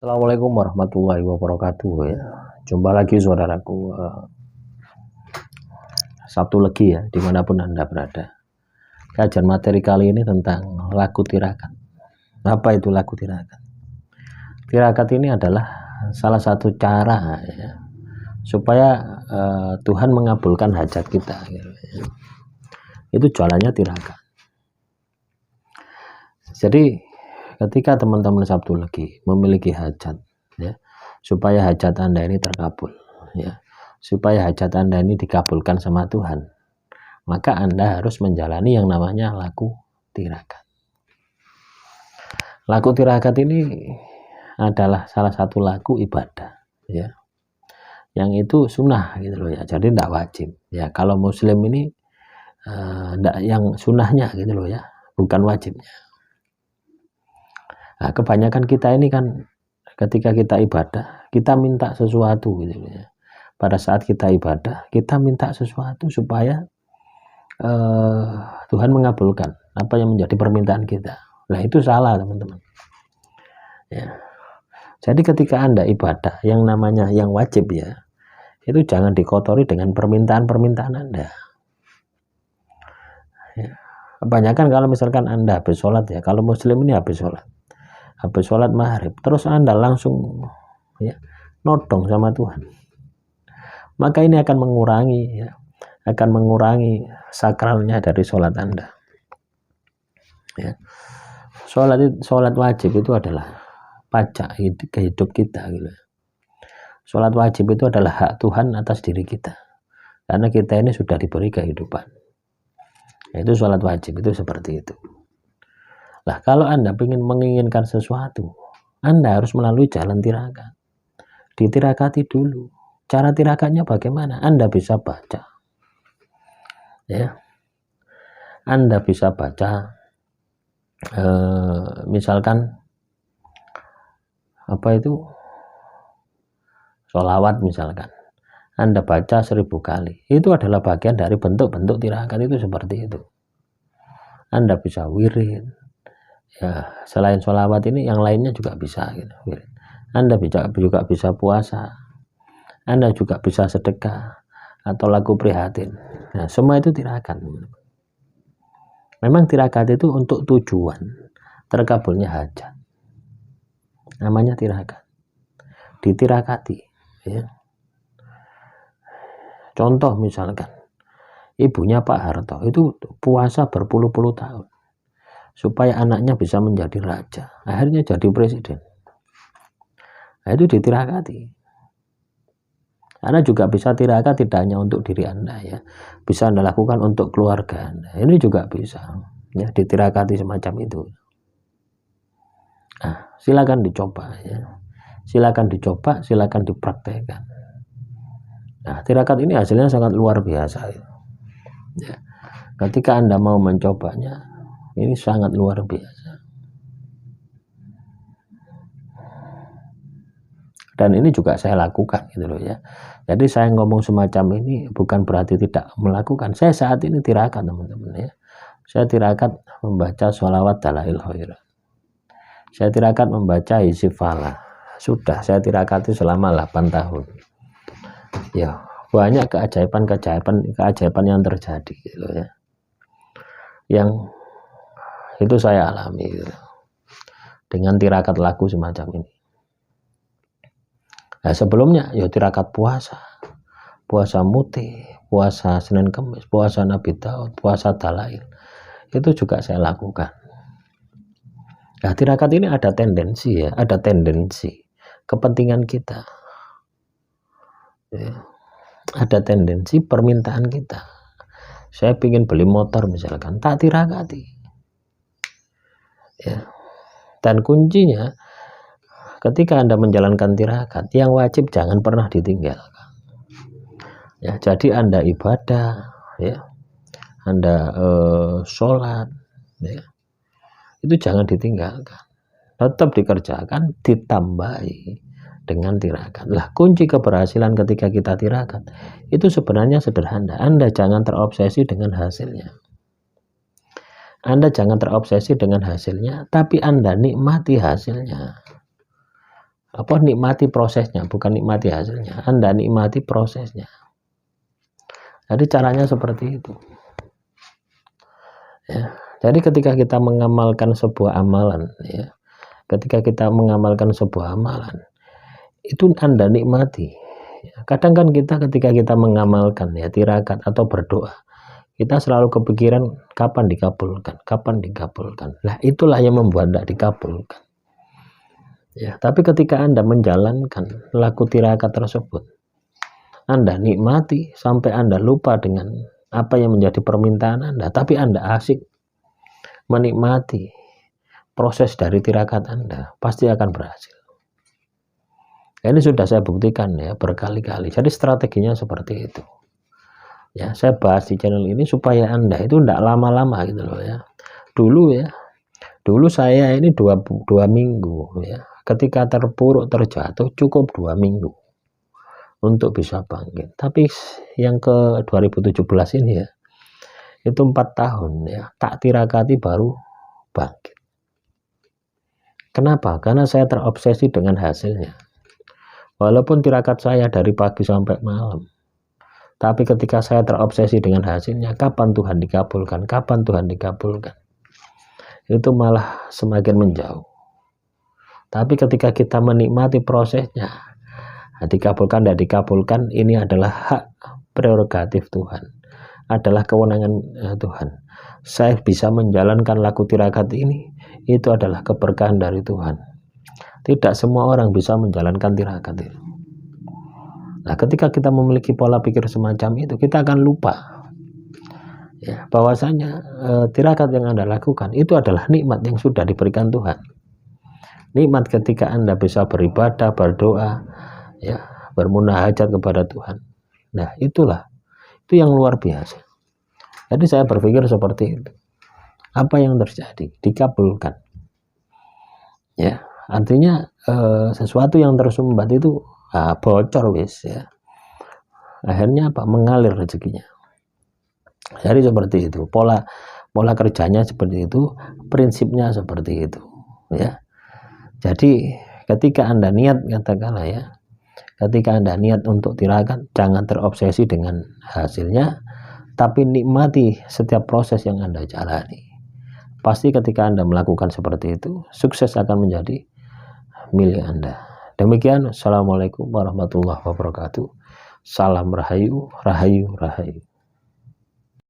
Assalamualaikum warahmatullahi wabarakatuh ya. Jumpa lagi saudaraku, Sabtu Legi ya, dimanapun Anda berada. Kajian materi kali ini tentang laku tirakat. Apa itu laku tirakat? Tirakat ini adalah salah satu cara ya, supaya Tuhan mengabulkan hajat kita gitu, ya. Itu jualannya tirakat. Jadi ketika teman-teman Sabtu Legi memiliki hajat ya, supaya hajat Anda ini terkabul ya, supaya hajat Anda ini dikabulkan sama Tuhan, maka Anda harus menjalani yang namanya laku tirakat. Laku tirakat ini adalah salah satu laku ibadah ya, yang itu sunnah gitu loh ya, jadi tidak wajib ya. Kalau muslim ini yang sunnahnya gitu loh ya, bukan wajibnya. Nah, kebanyakan kita ini kan ketika kita ibadah, kita minta sesuatu gitu ya. Pada saat kita ibadah, kita minta sesuatu supaya Tuhan mengabulkan apa yang menjadi permintaan kita. Nah, itu salah teman-teman ya. Jadi ketika Anda ibadah yang namanya yang wajib ya, itu jangan dikotori dengan permintaan-permintaan Anda ya. Kebanyakan kalau misalkan Anda habis sholat ya, kalau muslim ini habis sholat maghrib, terus Anda langsung ya nodong sama Tuhan, maka ini akan mengurangi sakralnya dari sholat Anda ya. Sholat wajib itu adalah pajak hidup kita gitu. Sholat wajib itu adalah hak Tuhan atas diri kita, karena kita ini sudah diberi kehidupan. Itu sholat wajib itu seperti itu. Nah, kalau Anda menginginkan sesuatu, Anda harus melalui jalan tirakat. Ditirakati dulu. Cara tirakatnya bagaimana? Anda bisa baca ya. Anda bisa baca misalkan apa itu, sholawat misalkan, Anda baca 1000 kali, itu adalah bagian dari bentuk-bentuk tirakat. Itu seperti itu. Anda bisa wirid ya, selain sholawat ini yang lainnya juga bisa gitu. Anda juga bisa puasa, Anda juga bisa sedekah atau laku prihatin. Nah, semua itu tirakat. Memang tirakat itu untuk tujuan terkabulnya hajat, namanya tirakat, ditirakati ya. Contoh misalkan ibunya Pak Harto itu puasa berpuluh-puluh tahun supaya anaknya bisa menjadi raja, akhirnya jadi presiden. Nah, itu ditirakati. Anda juga bisa tirakat tidak hanya untuk diri Anda ya, bisa Anda lakukan untuk keluarga Anda. Ini juga bisa ya, ditirakati semacam itu. Nah, silakan dicoba ya, silakan dipraktekkan. Nah, tirakat ini hasilnya sangat luar biasa ya. Ketika Anda mau mencobanya, ini sangat luar biasa. Dan ini juga saya lakukan gitu loh ya. Jadi saya ngomong semacam ini bukan berarti tidak melakukan. Saya saat ini tirakat teman-teman ya. Saya tirakat membaca sholawat dalail khairat. Saya tirakat membaca isi falah. Sudah saya tirakati selama 8 tahun. Ya, banyak keajaiban yang terjadi gitu ya. Yang itu saya alami gitu, dengan tirakat laku semacam ini. Nah, sebelumnya ya tirakat puasa muti, puasa Senin Kemis, puasa Nabi Daud, puasa dalail, itu juga saya lakukan. Nah, tirakat ini ada tendensi kepentingan kita ya. Ada tendensi permintaan kita. Saya ingin beli motor misalkan, tak tirakati ya. Dan kuncinya ketika Anda menjalankan tirakat, yang wajib jangan pernah ditinggalkan ya. Jadi Anda ibadah ya, Anda sholat ya, itu jangan ditinggalkan, tetap dikerjakan, ditambahi dengan tirakat. Lah, kunci keberhasilan ketika kita tirakat itu sebenarnya sederhana. Anda jangan terobsesi dengan hasilnya. Tapi Anda nikmati hasilnya. nikmati prosesnya, bukan nikmati hasilnya. Anda nikmati prosesnya. Jadi caranya seperti itu. Ya. Jadi ketika kita mengamalkan sebuah amalan, ya, itu Anda nikmati. Kadang kan ketika kita mengamalkan ya tirakat atau berdoa, kita selalu kepikiran kapan dikabulkan. Nah, itulah yang membuat tidak dikabulkan. Ya, tapi ketika Anda menjalankan laku tirakat tersebut, Anda nikmati sampai Anda lupa dengan apa yang menjadi permintaan Anda, tapi Anda asik menikmati proses dari tirakat Anda, pasti akan berhasil. Ini sudah saya buktikan ya berkali-kali. Jadi strateginya seperti itu. Ya, saya bahas di channel ini supaya Anda itu tidak lama-lama gitu loh ya. Dulu saya ini dua minggu ya. Ketika terpuruk terjatuh cukup 2 minggu untuk bisa bangkit. Tapi yang ke 2017 ini ya, itu 4 tahun ya, tak tirakati baru bangkit. Kenapa? Karena saya terobsesi dengan hasilnya. Walaupun tirakat saya dari pagi sampai malam, tapi ketika saya terobsesi dengan hasilnya, kapan Tuhan dikabulkan, itu malah semakin menjauh. Tapi ketika kita menikmati prosesnya, dikabulkan dan dikabulkan, ini adalah hak prerogatif Tuhan, adalah kewenangan Tuhan. Saya bisa menjalankan laku tirakat ini, itu adalah keberkahan dari Tuhan. Tidak semua orang bisa menjalankan tirakat itu. Nah, ketika kita memiliki pola pikir semacam itu, kita akan lupa ya, bahwasanya tirakat yang Anda lakukan itu adalah nikmat yang sudah diberikan Tuhan. Nikmat ketika Anda bisa beribadah, berdoa, ya, bermunajat kepada Tuhan. Nah, itu yang luar biasa. Jadi saya berpikir seperti itu. Apa yang terjadi? Dikabulkan. Ya, artinya sesuatu yang tersumbat itu bocor wis ya. Akhirnya mengalir rezekinya. Jadi seperti itu. Pola kerjanya seperti itu, prinsipnya seperti itu, ya. Jadi ketika Anda niat, katakanlah ya, ketika Anda niat untuk tirakat, jangan terobsesi dengan hasilnya, tapi nikmati setiap proses yang Anda jalani. Pasti ketika Anda melakukan seperti itu, sukses akan menjadi milik Anda. Demikian, Assalamualaikum warahmatullahi wabarakatuh. Salam rahayu, rahayu, rahayu.